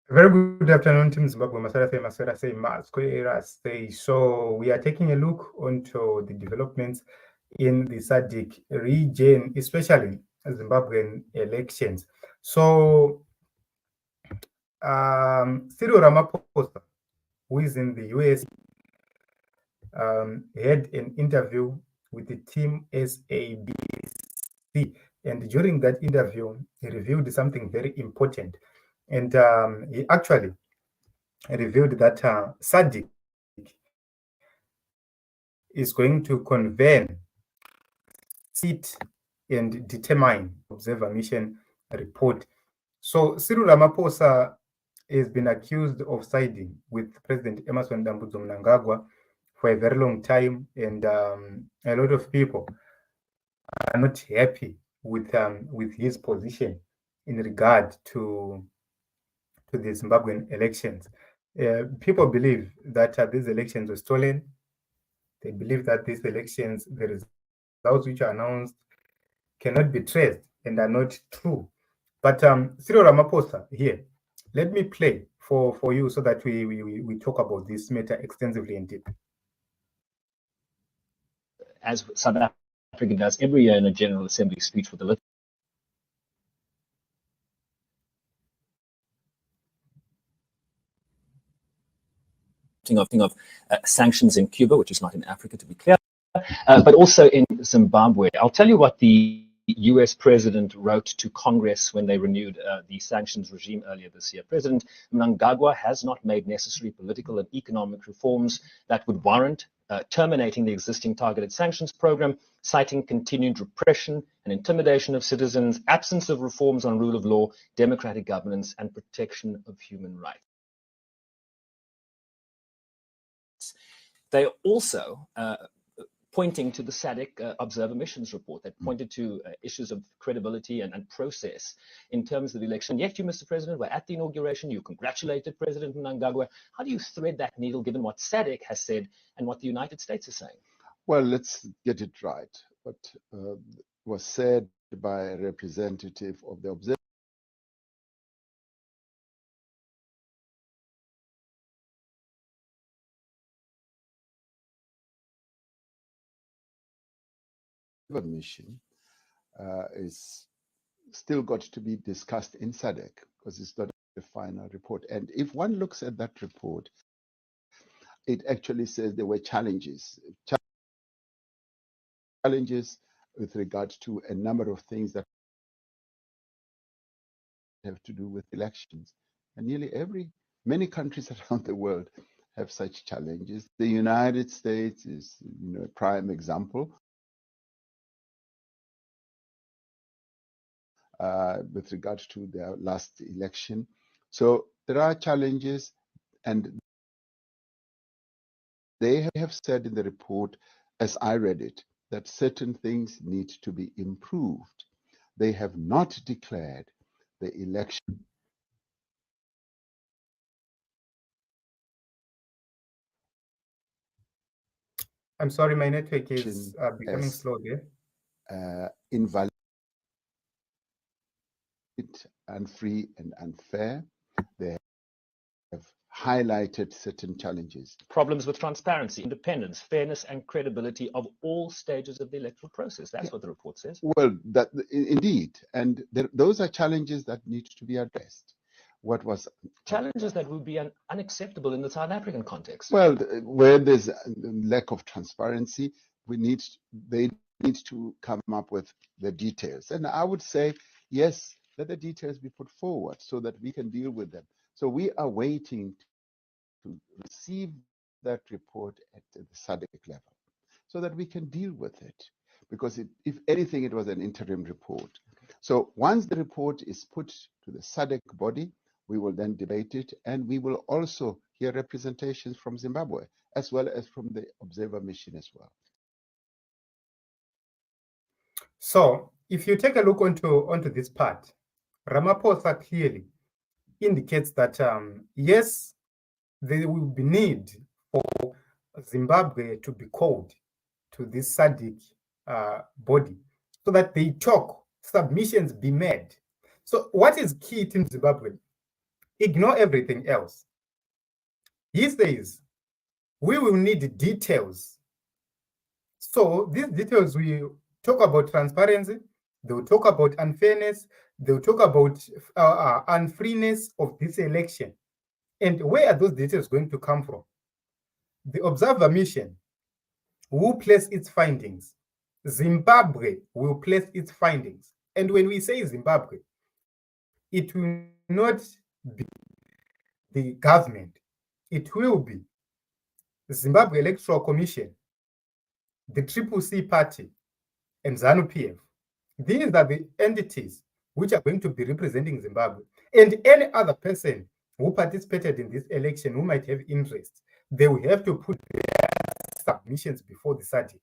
Very good afternoon, Team Zimbabwe. Masera say. So we are taking a look onto the developments in the SADC region, especially Zimbabwean elections. So Cyril Ramaphosa, who is in the US, had an interview with the team SADC. And during that interview, he revealed something very important. And he actually revealed that SADC is going to convene, sit, and determine Observer Mission report. So Cyril Ramaphosa has been accused of siding with President Emmerson Mnangagwa for a very long time, and a lot of people are not happy with his position in regard to the Zimbabwean elections. People believe that these elections were stolen. They believe that these elections, the results which are announced, cannot be traced and are not true. But Cyril Ramaphosa here, let me play for you so that we talk about this matter extensively and deep. As South Africa does every year in a General Assembly speech for the of sanctions in Cuba, which is not in Africa, to be clear, but also in Zimbabwe. I'll tell you what the US president wrote to Congress when they renewed the sanctions regime earlier this year. President Mnangagwa has not made necessary political and economic reforms that would warrant terminating the existing targeted sanctions program, citing continued repression and intimidation of citizens, absence of reforms on rule of law, democratic governance, and protection of human rights. They are also pointing to the SADC Obeserver Mission's report that pointed to issues of credibility and process in terms of the election. Yet you, Mr. President, were at the inauguration. You congratulated President Mnangagwa. How do you thread that needle given what SADC has said and what the United States is saying? Well, let's get it right. What was said by a representative of the Observer Mission is still got to be discussed in SADC because it's not a final report. And if one looks at that report, it actually says there were challenges with regard to a number of things that have to do with elections. And many countries around the world have such challenges. The United States is, a prime example. With regard to their last election. So there are challenges, and they have said in the report, as I read it, that certain things need to be improved. They have not declared the election. I'm sorry, my network is becoming slow there. Invalid and free and unfair. They have highlighted certain challenges. Problems with transparency, independence, fairness, and credibility of all stages of the electoral process. That's what the report says. Well, that indeed, and those are challenges that need to be addressed. What was challenges that would be unacceptable in the South African context? Well, where there's a lack of transparency, they need to come up with the details. And I would say, yes, let the details be put forward so that we can deal with them. So we are waiting to receive that report at the SADC level so that we can deal with it. Because if anything, it was an interim report. So once the report is put to the SADC body, we will then debate it, and we will also hear representations from Zimbabwe, as well as from the Observer Mission as well. So if you take a look onto this part, Ramaphosa clearly indicates that, yes, there will be need for Zimbabwe to be called to this SADC body so that they talk, submissions be made. So what is key in Zimbabwe? ignore everything else. He says, we will need details. So these details will talk about transparency, they will talk about unfairness, they will talk about unfreeness of this election. And where are those details going to come from? The Observer Mission will place its findings. Zimbabwe will place its findings. And when we say Zimbabwe, it will not be the government. It will be the Zimbabwe Electoral Commission, the CCC Party, and ZANU-PF. These are the entities which are going to be representing Zimbabwe. And any other person who participated in this election who might have interest, they will have to put their submissions before the SADC.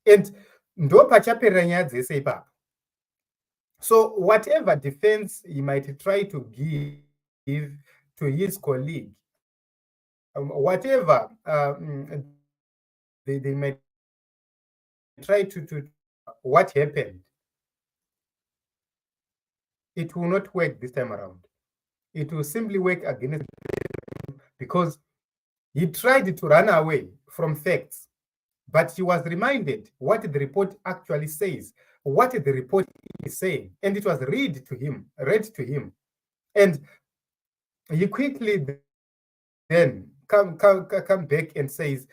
And ndo pachaperera nyaya dzese ipapo. So whatever defense he might try to give to his colleague, whatever they might try to what happened, it will not work this time around. It will simply work against him because he tried to run away from facts, but he was reminded what the report actually says, what the report is saying, and it was read to him. And he quickly then come back and says,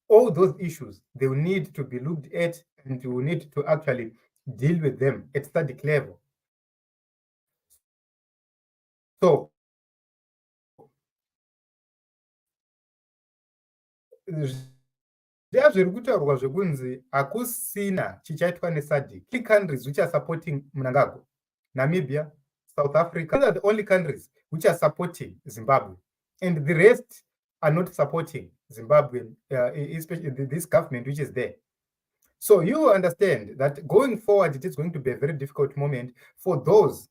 all those issues, they will need to be looked at and we will need to actually deal with them at SADC level. So zviri kutaurwa zvekunzi hakusina chichaitwa neSADC. The countries which are supporting Mnangagwa, Namibia, South Africa, these are the only countries which are supporting Zimbabwe, and the rest are not supporting Zimbabwe, especially this government which is there. So you understand that going forward, it is going to be a very difficult moment for those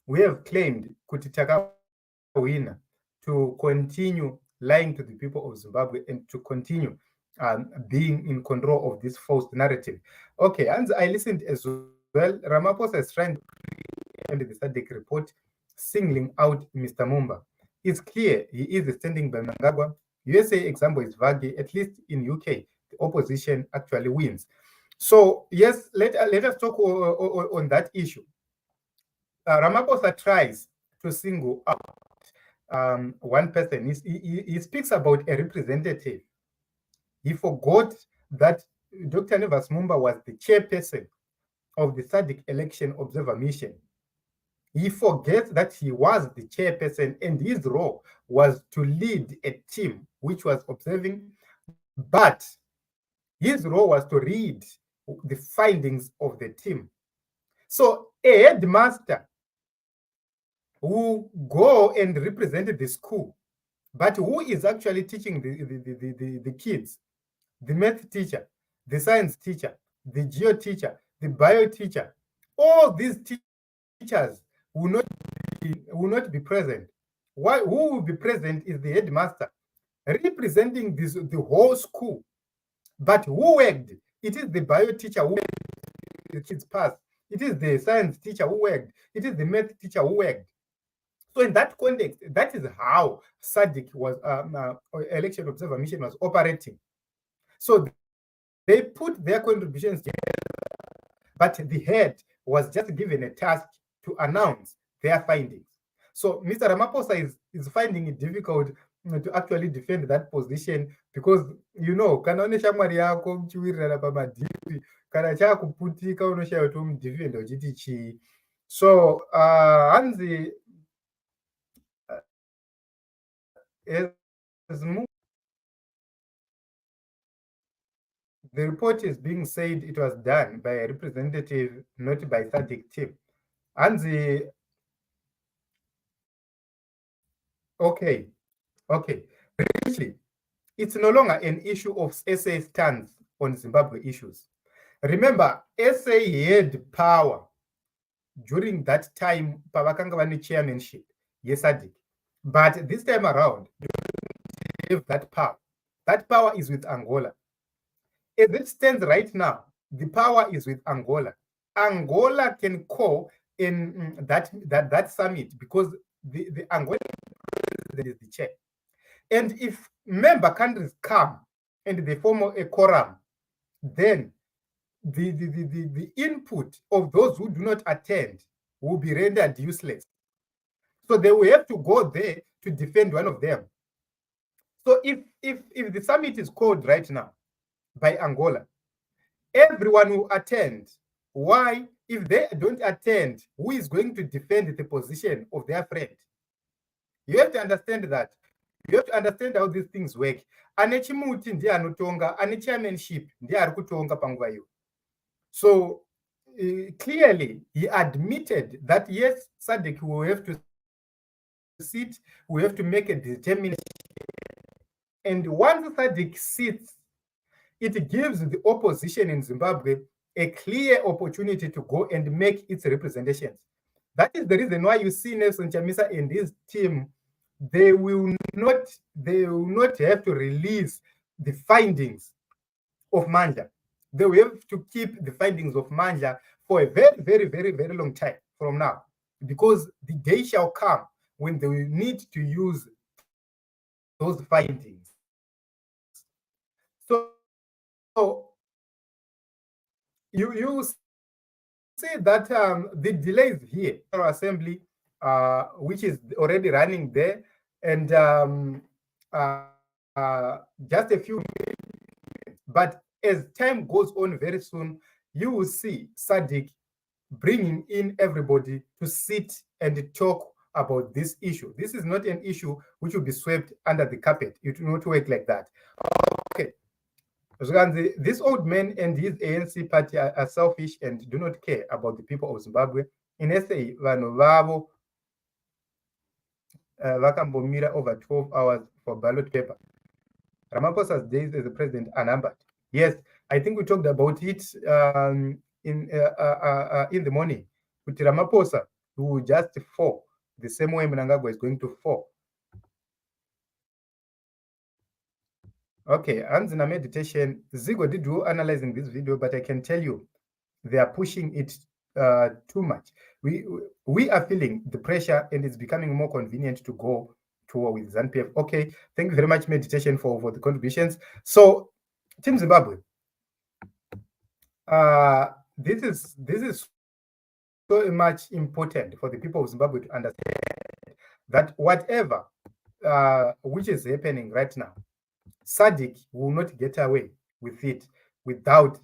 who have claimed kuti takawina to continue lying to the people of Zimbabwe and to continue being in control of this false narrative. Okay, and I listened as well. Ramaphosa is trying to end the SADC report, singling out Mr. Mumba. It's clear he is standing by Mnangagwa. USA example is vague. At least in UK, the opposition actually wins. So yes, let us talk on that issue. Ramaphosa tries to single out one person. He speaks about a representative. He forgot that Dr. Nevas Mumba was the chairperson of the SADC Election Observer Mission. He forgets that he was the chairperson and his role was to lead a team which was observing, but his role was to read the findings of the team. So a headmaster who go and represent the school, but who is actually teaching the kids, the math teacher, the science teacher, the geo teacher, the bio teacher, all these teachers will not be present. Who will be present is the headmaster representing the whole school. But who worked? It is the bio teacher who worked, the kids passed. It is the science teacher who worked. It is the math teacher who worked. So in that context, that is how SADC was, Election Observer Mission was operating. So they put their contributions together, but the head was just given a task to announce their findings. So Mr. Ramaphosa is finding it difficult to actually defend that position because, you know, kana une shamwari yako uchiwirirana pamadhipi kana chakuputika unoshaya kuti umudhifenda uchiti chii. So hanzi the report is being said it was done by a representative, not by SADC team. And okay. Really, it's no longer an issue of SA stance on Zimbabwe issues. Remember, SA had power during that time, Pavakanga Vani chairmanship, yes, SADC. But this time around, they have that power. That power is with Angola. As it stands right now, the power is with Angola. Angola can call in that summit, because the Angolan president is the chair. And if member countries come and they form a quorum, then the input of those who do not attend will be rendered useless. So they will have to go there to defend one of them. So if the summit is called right now by Angola, everyone will attend. Why? If they don't attend, who is going to defend the position of their friend? You have to understand that. You have to understand how these things work. Ane chimuti ndiye anotonga, ane chairmanship ndiye ari kutonga panguva iyo. So clearly he admitted that yes, SADC will have to sit, we have to make a determination. And once SADC sits, it gives the opposition in Zimbabwe a clear opportunity to go and make its representations. That is the reason why you see Nelson Chamisa and his team, they will not have to release the findings of Manja. They will have to keep the findings of Manja for a very, very, very, very long time from now, because the day shall come when they will need to use those findings. So you see that the delays here, assembly, which is already running there, and just a few minutes. But as time goes on, very soon, you will see SADC bringing in everybody to sit and talk about this issue. This is not an issue which will be swept under the carpet. It will not work like that. Okay. This old man and his ANC party are selfish and do not care about the people of Zimbabwe. In SA, vanhu vavo vakambomira over 12 hours for ballot paper. Ramaphosa's days as a president are numbered. Yes, I think we talked about it in the morning. With Ramaphosa, who will just fall the same way Mnangagwa is going to fall. Okay, Anzina meditation. Zigo did do analyzing this video, but I can tell you they are pushing it too much. We are feeling the pressure, and it's becoming more convenient to go to war with ZANU-PF. Okay, thank you very much, meditation, for the contributions. So, Team Zimbabwe, this is so much important for the people of Zimbabwe to understand that whatever which is happening right now, SADC will not get away with it without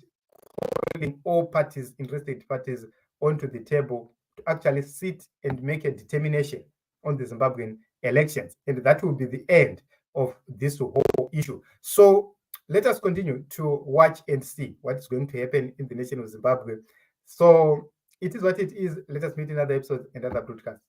calling all parties, interested parties, onto the table to actually sit and make a determination on the Zimbabwean elections. And that will be the end of this whole issue. So let us continue to watch and see what is going to happen in the nation of Zimbabwe. So it is what it is. Let us meet in another episode and other broadcasts.